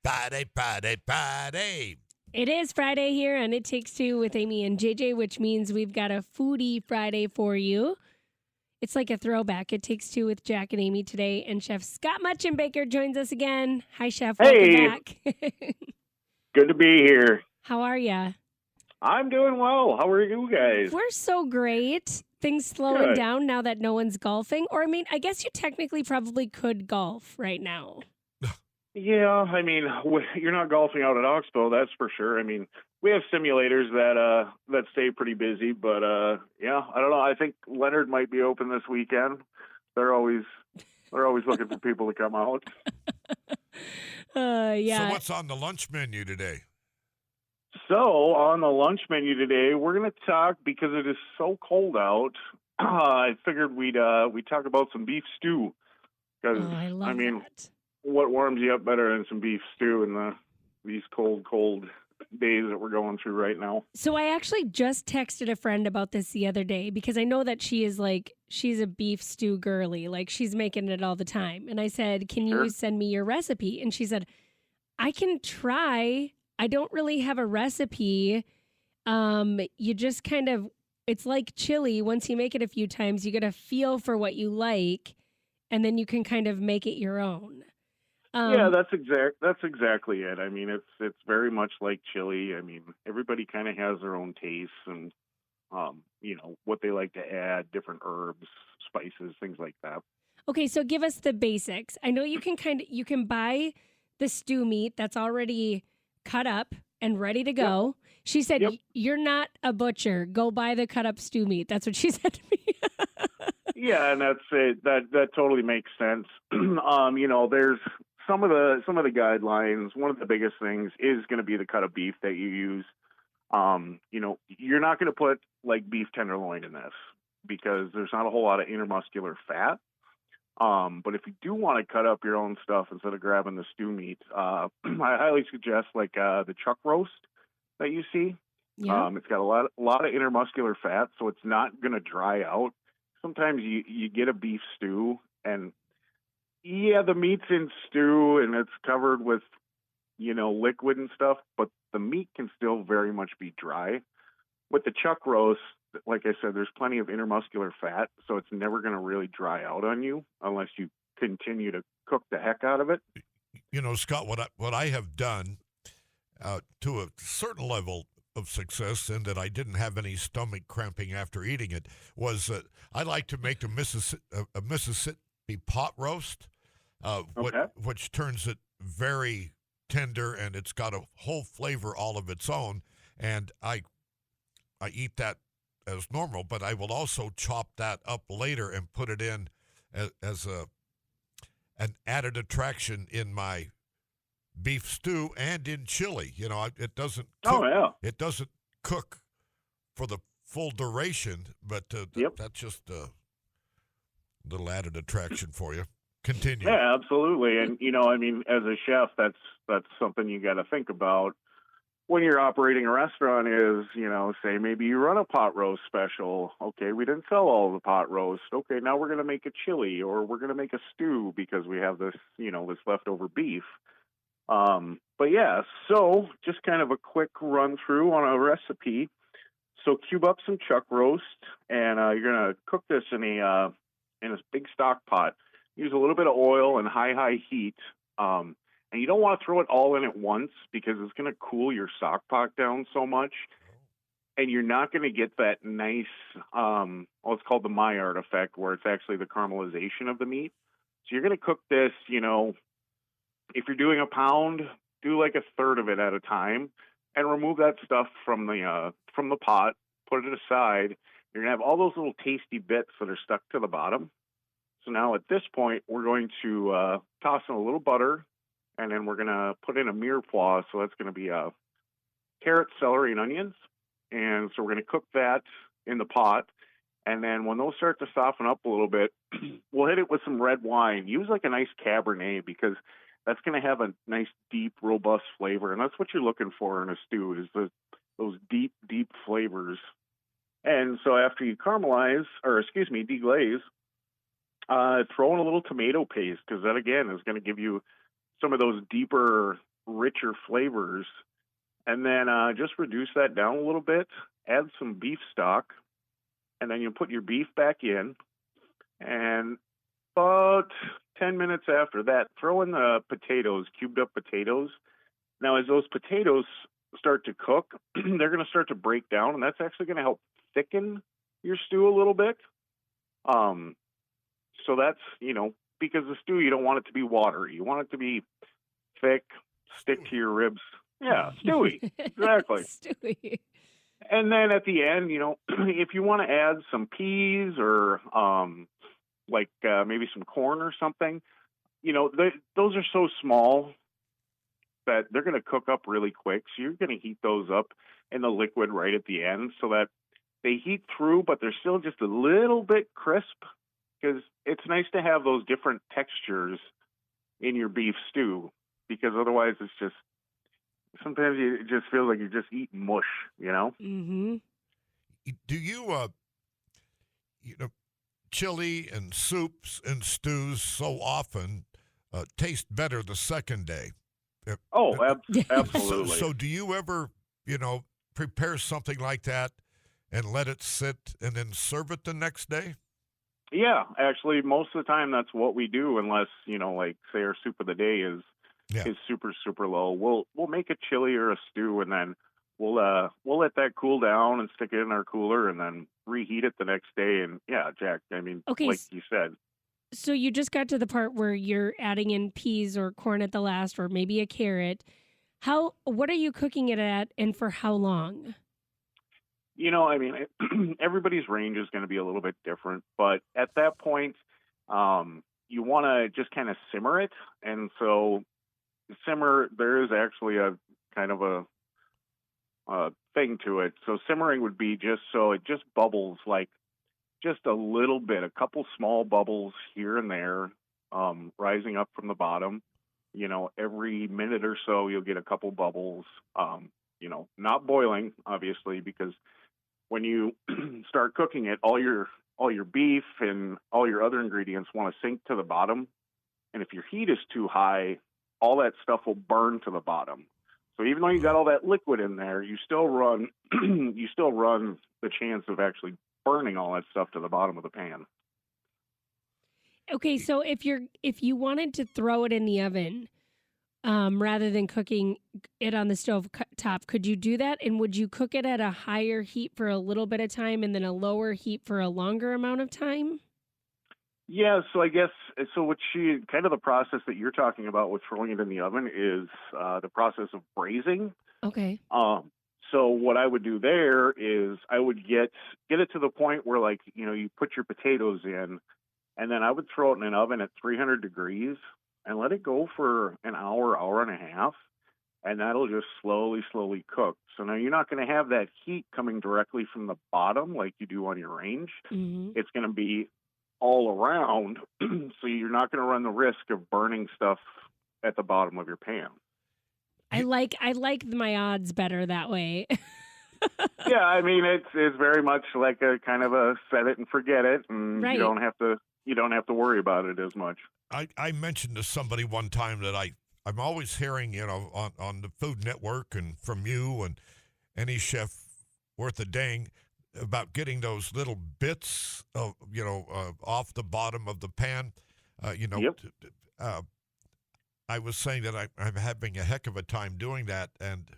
Friday, Friday, Friday. It is Friday here on It Takes Two with Amy and JJ, which means we've got a Foodie Friday for you. It's like a throwback. It Takes Two with Jack and Amy today, and Chef Scott Motschenbacher joins us again. Hi, Chef. Welcome back. Good to be here. How are ya? I'm doing well. How are you guys? We're so great. Things slowing Good. down now that no one's golfing. Or, I mean, I guess you technically probably could golf right now. Yeah, I mean, you're not golfing out at Oxbow, that's for sure. I mean, we have simulators that stay pretty busy, but yeah, I don't know. I think Leonard might be open this weekend. They're always looking for people to come out. Yeah. So what's on the lunch menu today? So on the lunch menu today, we're going to talk, because it is so cold out. I figured we'd talk about some beef stew, because I love that. What warms you up better than some beef stew in these cold days that we're going through right now? So I actually just texted a friend about this the other day, because I know that she's a beef stew girly. Like, she's making it all the time. And I said, can you send me your recipe? And she said, I can try. I don't really have a recipe. You just kind of, it's like chili. Once you make it a few times, you get a feel for what you like, and then you can kind of make it your own. Yeah, that's exactly it. I mean, it's very much like chili. I mean, everybody kind of has their own tastes and what they like to add, different herbs, spices, things like that. Okay, so give us the basics. I know you can buy the stew meat that's already cut up and ready to go. Yep. She said, You're not a butcher. Go buy the cut up stew meat. That's what she said to me. Yeah, and that's it. That totally makes sense. There's some of the guidelines. One of the biggest things is going to be the cut of beef that you use. You're not going to put like beef tenderloin in this, because there's not a whole lot of intermuscular fat. But if you do want to cut up your own stuff instead of grabbing the stew meat, I highly suggest the chuck roast that you see. Yeah. It's got a lot of intermuscular fat, so it's not going to dry out. Sometimes you get a beef stew, and the meat's in stew and it's covered with liquid and stuff, but the meat can still very much be dry. With the chuck roast, like I said, there's plenty of intermuscular fat, so it's never going to really dry out on you unless you continue to cook the heck out of it. Scott, what I have done to a certain level of success, and that I didn't have any stomach cramping after eating it, was I like to make a Mississippi pot roast, which turns it very tender, and it's got a whole flavor all of its own. And I eat that as normal, but I will also chop that up later and put it in as an added attraction in my beef stew and in chili. It doesn't cook, it doesn't cook for the full duration, but that's just a little added attraction for you. Continue. Yeah, absolutely. And as a chef, that's something you got to think about when you're operating a restaurant. Is say maybe you run a pot roast special. Okay, we didn't sell all the pot roast. Okay, now we're going to make a chili, or we're going to make a stew because we have this this leftover beef. But yeah, so just kind of a quick run through on a recipe. So cube up some chuck roast, and you're gonna cook this in a big stock pot. Use a little bit of oil and high heat. And you don't want to throw it all in at once, because it's going to cool your stock pot down so much, and you're not going to get that nice, it's called the Maillard effect, where it's actually the caramelization of the meat. So you're going to cook this, if you're doing a pound, do like a third of it at a time, and remove that stuff from the pot, put it aside. You're going to have all those little tasty bits that are stuck to the bottom. So now at this point, we're going to toss in a little butter, and then we're going to put in a mirepoix. So that's going to be carrots, celery, and onions. And so we're going to cook that in the pot. And then when those start to soften up a little bit, we'll hit it with some red wine. Use like a nice Cabernet, because that's going to have a nice, deep, robust flavor. And that's what you're looking for in a stew, is those deep, deep flavors. And so after you deglaze, throw in a little tomato paste, because that, again, is going to give you some of those deeper richer flavors. And then just reduce that down a little bit, add some beef stock, and then you put your beef back in. And about 10 minutes after that, throw in the potatoes, cubed up potatoes. Now, as those potatoes start to cook, they're going to start to break down, and that's actually going to help thicken your stew a little bit. So that's, because the stew, you don't want it to be watery. You want it to be thick, stick to your ribs. Yeah, stewy. Exactly. Stewy. And then at the end, if you want to add some peas or maybe some corn or something, those are so small that they're going to cook up really quick. So you're going to heat those up in the liquid right at the end so that they heat through, but they're still just a little bit crisp, because it's nice to have those different textures in your beef stew, because otherwise it's just, sometimes it just feels like you're just eating mush, Mm-hmm. Do you, chili and soups and stews so often taste better the second day? Oh, absolutely. So do you ever, prepare something like that and let it sit and then serve it the next day? Yeah, actually, most of the time that's what we do, unless, like say our soup of the day is super, super low. We'll make a chili or a stew, and then we'll let that cool down and stick it in our cooler, and then reheat it the next day. And yeah, Jack, Okay, like you said. So you just got to the part where you're adding in peas or corn at the last, or maybe a carrot. What are you cooking it at, and for how long? Everybody's range is going to be a little bit different, but at that point, you want to just kind of simmer it. And so simmer, there is actually a kind of a thing to it. So simmering would be just so it just bubbles, like just a little bit, a couple small bubbles here and there, rising up from the bottom. Every minute or so, you'll get a couple bubbles, not boiling, obviously, because when you start cooking it, all your beef and all your other ingredients want to sink to the bottom. And if your heat is too high, all that stuff will burn to the bottom. So even though you got all that liquid in there, you still run the chance of actually burning all that stuff to the bottom of the pan. Okay, so if you wanted to throw it in the oven, rather than cooking it on the stove top, could you do that? And would you cook it at a higher heat for a little bit of time and then a lower heat for a longer amount of time? Yeah, so I guess, kind of the process that you're talking about with throwing it in the oven is the process of braising. Okay. So what I would do there is I would get it to the point where, you put your potatoes in, and then I would throw it in an oven at 300 degrees and let it go for an hour, hour and a half, and that'll just slowly, slowly cook. So now you're not going to have that heat coming directly from the bottom like you do on your range. Mm-hmm. It's going to be all around, so you're not going to run the risk of burning stuff at the bottom of your pan. I like my odds better that way. Yeah, it's very much like a kind of a set it and forget it, and right. you don't have to worry about it as much. I mentioned to somebody one time that I'm always hearing, on the Food Network and from you and any chef worth a dang about getting those little bits of, off the bottom of the pan. Yep. I was saying that I'm having a heck of a time doing that, and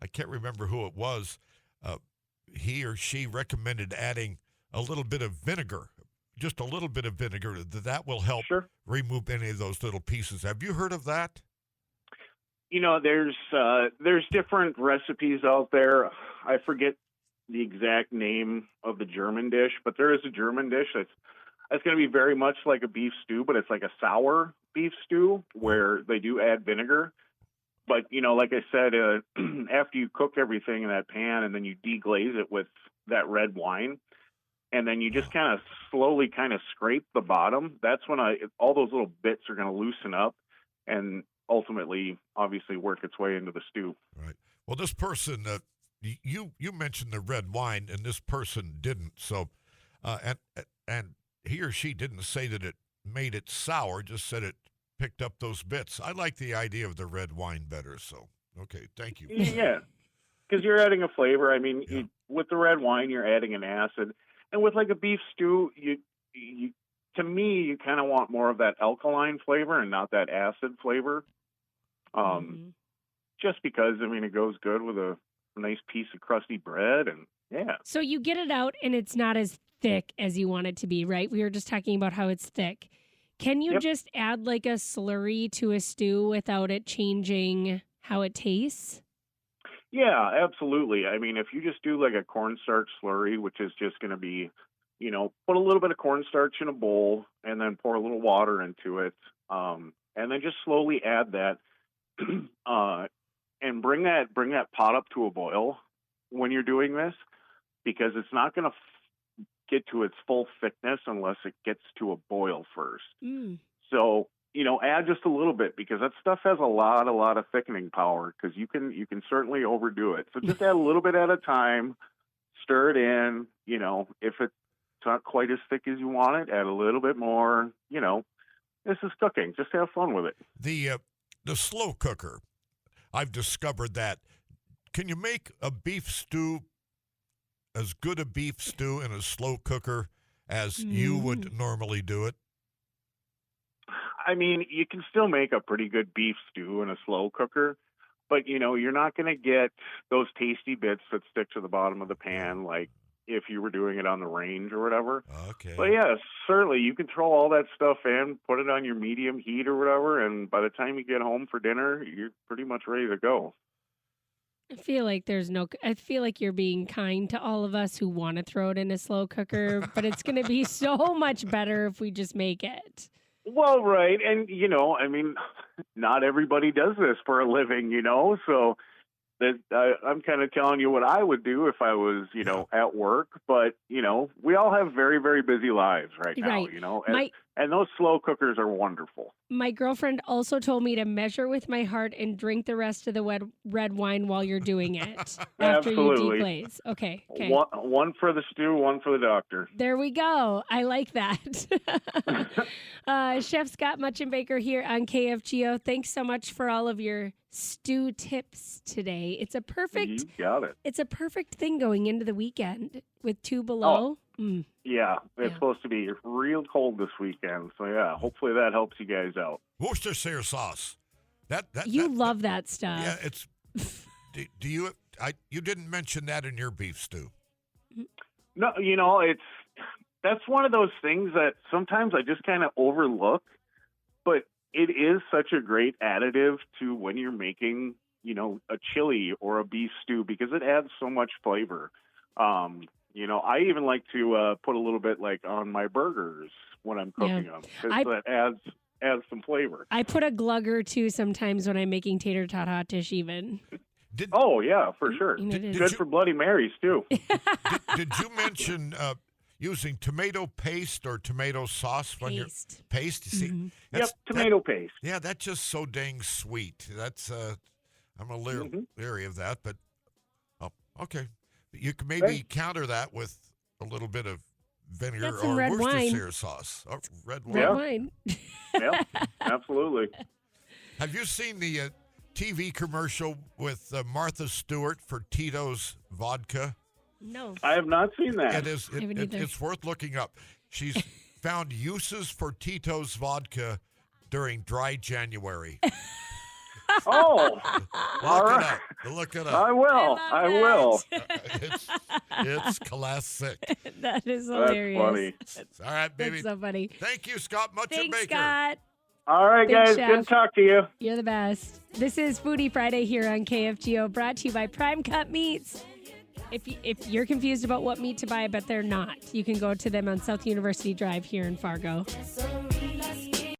I can't remember who it was. He or she recommended adding a little bit of vinegar, just a little bit of vinegar. That will help remove any of those little pieces. Have you heard of that? There's different recipes out there. I forget the exact name of the German dish, but there is a German dish that's going to be very much like a beef stew, but it's like a sour beef stew where they do add vinegar. But, like I said, after you cook everything in that pan and then you deglaze it with that red wine, and then you just kind of slowly kind of scrape the bottom, that's when all those little bits are going to loosen up and ultimately, obviously, work its way into the stew. Right. Well, this person, you mentioned the red wine, and this person didn't. So, and he or she didn't say that it made it sour, just said it picked up those bits. I like the idea of the red wine better. So, okay, thank you. Yeah, because you're adding a flavor. I mean, Yeah. with the red wine, you're adding an acid, and with like a beef stew, you to me, you kind of want more of that alkaline flavor and not that acid flavor. Just because, I mean, it goes good with a nice piece of crusty bread, and yeah. So you get it out, and it's not as thick as you want it to be, right? We were just talking about how it's thick. Can you just add like a slurry to a stew without it changing how it tastes? Yeah, absolutely. I mean, if you just do like a cornstarch slurry, which is just going to be, put a little bit of cornstarch in a bowl and then pour a little water into it, and then just slowly add that, and bring that pot up to a boil when you're doing this, because it's not going to get to its full thickness unless it gets to a boil first. So, add just a little bit, because that stuff has a lot of thickening power, because you can certainly overdo it. So just add a little bit at a time, stir it in. If it's not quite as thick as you want it, add a little bit more. This is cooking. Just have fun with it. The slow cooker, I've discovered that. Can you make a beef stew as good a beef stew in a slow cooker as you would normally do it? I mean, you can still make a pretty good beef stew in a slow cooker, but you're not going to get those tasty bits that stick to the bottom of the pan like if you were doing it on the range or whatever. Okay. But yeah, certainly you can throw all that stuff in, put it on your medium heat or whatever, and by the time you get home for dinner, you're pretty much ready to go. I feel like you're being kind to all of us who want to throw it in a slow cooker, but it's going to be so much better if we just make it. Well, right. And, I mean, not everybody does this for a living, so that I'm kind of telling you what I would do if I was, at work. But, we all have very, very busy lives right now, and those slow cookers are wonderful. My girlfriend also told me to measure with my heart and drink the rest of the red wine while you're doing it after you deglaze. Okay. One for the stew, one for the doctor. There we go. I like that. Chef Scott Motschenbacher here on KFGO. Thanks so much for all of your stew tips today. It's a perfect. You got it. It's a perfect thing going into the weekend with 2 below. Yeah, it's supposed to be real cold this weekend. So yeah, hopefully that helps you guys out. Worcestershire sauce. You love that stuff. Yeah, it's. do you? You didn't mention that in your beef stew. No, that's one of those things that sometimes I just kind of overlook, but it is such a great additive to when you're making, a chili or a beef stew, because it adds so much flavor. I even like to put a little bit like on my burgers when I'm cooking them, because that adds some flavor. I put a glug or two sometimes when I'm making tater tot hot dish even. Oh, yeah, for sure. Good for Bloody Marys, too. Did you mention using tomato paste or tomato sauce when you're paste? You see, yep, tomato paste. Yeah, that's just so dang sweet. That's I'm a little leery of that, but okay. You can maybe counter that with a little bit of vinegar or Worcestershire sauce. Oh, red wine. Yeah, absolutely. Have you seen the TV commercial with Martha Stewart for Tito's vodka? No. I have not seen that. It is. It's worth looking up. She's found uses for Tito's vodka during dry January. Oh, Look it up. I will. I will. It's classic. That is hilarious. That's funny. All right, baby. That's so funny. Thank you, Scott Motschenbacher. Thanks, Scott. All right, Thanks, guys. Chef. Good to talk to you. You're the best. This is Foodie Friday here on KFGO, brought to you by Prime Cut Meats. If you're confused about what meat to buy, but they're not, you can go to them on South University Drive here in Fargo.